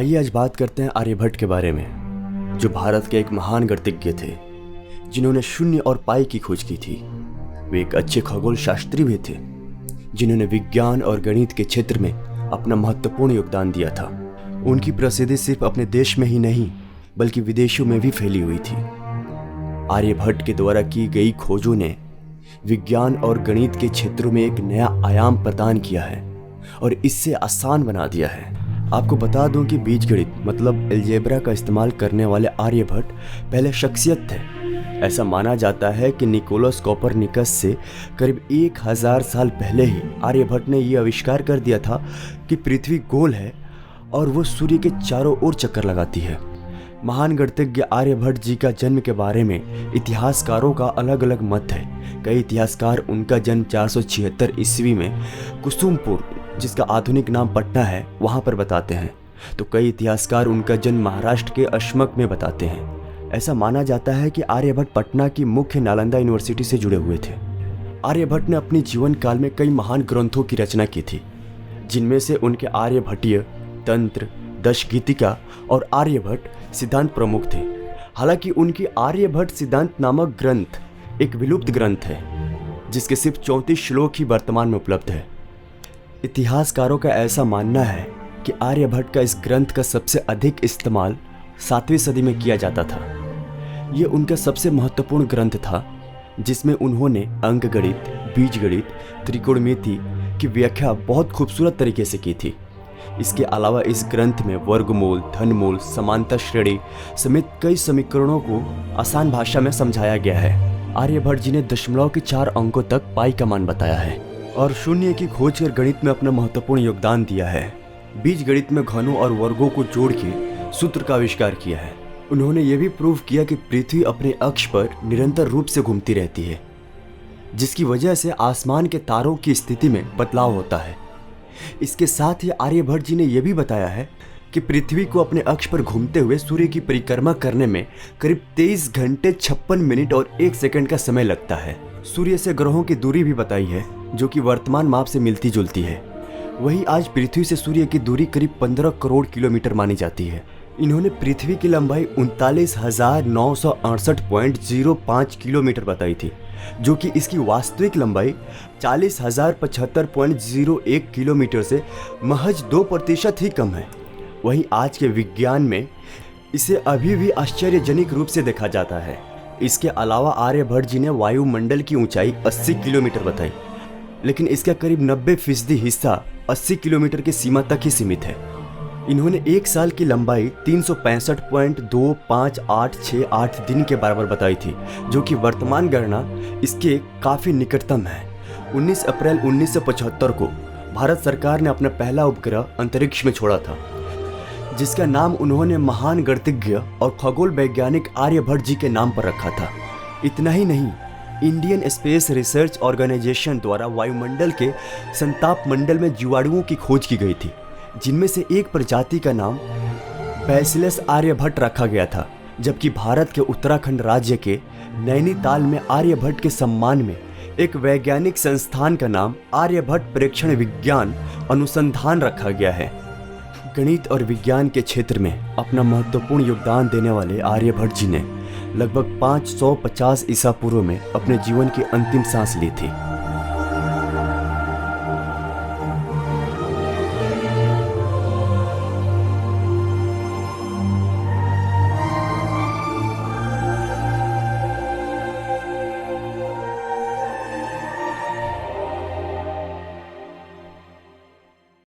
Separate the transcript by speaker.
Speaker 1: आइए आज बात करते हैं आर्यभट्ट के बारे में, जो भारत के एक महान गणितज्ञ थे जिन्होंने शून्य और पाई की खोज की थी। वे एक अच्छे खगोल शास्त्री भी थे जिन्होंने विज्ञान और गणित के क्षेत्र में अपना महत्वपूर्ण योगदान दिया था। उनकी प्रसिद्धि सिर्फ अपने देश में ही नहीं बल्कि विदेशों में भी फैली हुई थी। आर्यभट्ट के द्वारा की गई खोजों ने विज्ञान और गणित के क्षेत्रों में एक नया आयाम प्रदान किया है और इससे आसान बना दिया है। आपको बता दूं कि बीजगणित मतलब एलजेब्रा का इस्तेमाल करने वाले आर्यभट्ट पहले शख्सियत थे। ऐसा माना जाता है कि निकोलस कोपरनिकस से करीब 1000 साल पहले ही आर्यभट्ट ने यह आविष्कार कर दिया था कि पृथ्वी गोल है और वो सूर्य के चारों ओर चक्कर लगाती है। महान गणितज्ञ आर्यभट्ट जी का जन्म के बारे में इतिहासकारों का अलग अलग मत है। कई इतिहासकार उनका जन्म 476 ईस्वी में कुसुमपुर, जिसका आधुनिक नाम पटना है, वहाँ पर बताते हैं, तो कई इतिहासकार उनका जन्म महाराष्ट्र के अशमक में बताते हैं। ऐसा माना जाता है कि आर्यभट्ट पटना की मुख्य नालंदा यूनिवर्सिटी से जुड़े हुए थे। आर्यभट्ट ने अपने जीवन काल में कई महान ग्रंथों की रचना की थी, जिनमें से उनके आर्यभट्टीय, तंत्र, दशगीतिका और आर्यभट्ट सिद्धांत प्रमुख थे। हालांकि उनकी आर्यभट्ट सिद्धांत नामक ग्रंथ एक विलुप्त ग्रंथ है, जिसके सिर्फ 34 श्लोक ही वर्तमान में उपलब्ध है। इतिहासकारों का ऐसा मानना है कि आर्यभट्ट का इस ग्रंथ का सबसे अधिक इस्तेमाल 7वीं सदी में किया जाता था। यह उनका सबसे महत्वपूर्ण ग्रंथ था, जिसमें उन्होंने अंकगणित, बीजगणित, त्रिकोणमिति की व्याख्या बहुत खूबसूरत तरीके से की थी। इसके अलावा इस ग्रंथ में वर्गमूल, धनमूल, समांतर श्रेणी समेत कई समीकरणों को आसान भाषा में समझाया गया है। आर्यभट्ट जी ने दशमलव के 4 अंकों तक पाई का मान बताया है और शून्य की खोज कर गणित में अपना महत्वपूर्ण योगदान दिया है। बीजगणित में घनों और वर्गों को जोड़ के सूत्र का आविष्कार किया है। उन्होंने ये भी प्रूव किया कि पृथ्वी अपने अक्ष पर निरंतर रूप से घूमती रहती है, जिसकी वजह से आसमान के तारों की स्थिति में बदलाव होता है। इसके साथ ही आर्यभट्ट जी ने यह भी बताया है कि पृथ्वी को अपने अक्ष पर घूमते हुए सूर्य की परिक्रमा करने में करीब 23 घंटे 56 मिनट और 1 सेकंड का समय लगता है। सूर्य से ग्रहों की दूरी भी बताई है, जो कि वर्तमान माप से मिलती जुलती है। वहीं आज पृथ्वी से सूर्य की दूरी करीब 15 करोड़ किलोमीटर मानी जाती है। इन्होंने पृथ्वी की लंबाई 39,968.05 किलोमीटर बताई थी, जो कि इसकी वास्तविक लंबाई 40,075.01 किलोमीटर से महज 2% ही कम है। वहीं आज के विज्ञान में इसे अभी भी आश्चर्यजनक रूप से देखा जाता है। इसके अलावा आर्यभट्ट जी ने वायुमंडल की ऊंचाई 80 किलोमीटर बताई, लेकिन इसका करीब 90% हिस्सा 80 किलोमीटर की सीमा तक ही सीमित है। इन्होंने एक साल की लंबाई 365.25868 दिन के बराबर बताई थी, जो कि वर्तमान गणना इसके काफ़ी निकटतम है। 19 अप्रैल 1975 को भारत सरकार ने अपना पहला उपग्रह अंतरिक्ष में छोड़ा था, जिसका नाम उन्होंने महान गणितज्ञ और खगोल वैज्ञानिक आर्यभट्ट जी के नाम पर रखा था। इतना ही नहीं, इंडियन स्पेस रिसर्च ऑर्गेनाइजेशन द्वारा वायुमंडल के संताप मंडल में जीवाणुओं की खोज की गई थी, जिनमें से एक प्रजाति का नाम बैसिलस आर्यभट्ट रखा गया था, जबकि भारत के उत्तराखंड राज्य के नैनीताल में आर्यभट्ट के सम्मान में एक वैज्ञानिक संस्थान का नाम आर्यभट्ट प्रेक्षण विज्ञान अनुसंधान रखा गया है। गणित और विज्ञान के क्षेत्र में अपना महत्वपूर्ण योगदान देने वाले आर्यभट्ट जी ने लगभग 550 ईसा पूर्व में अपने जीवन की अंतिम सांस ली थी।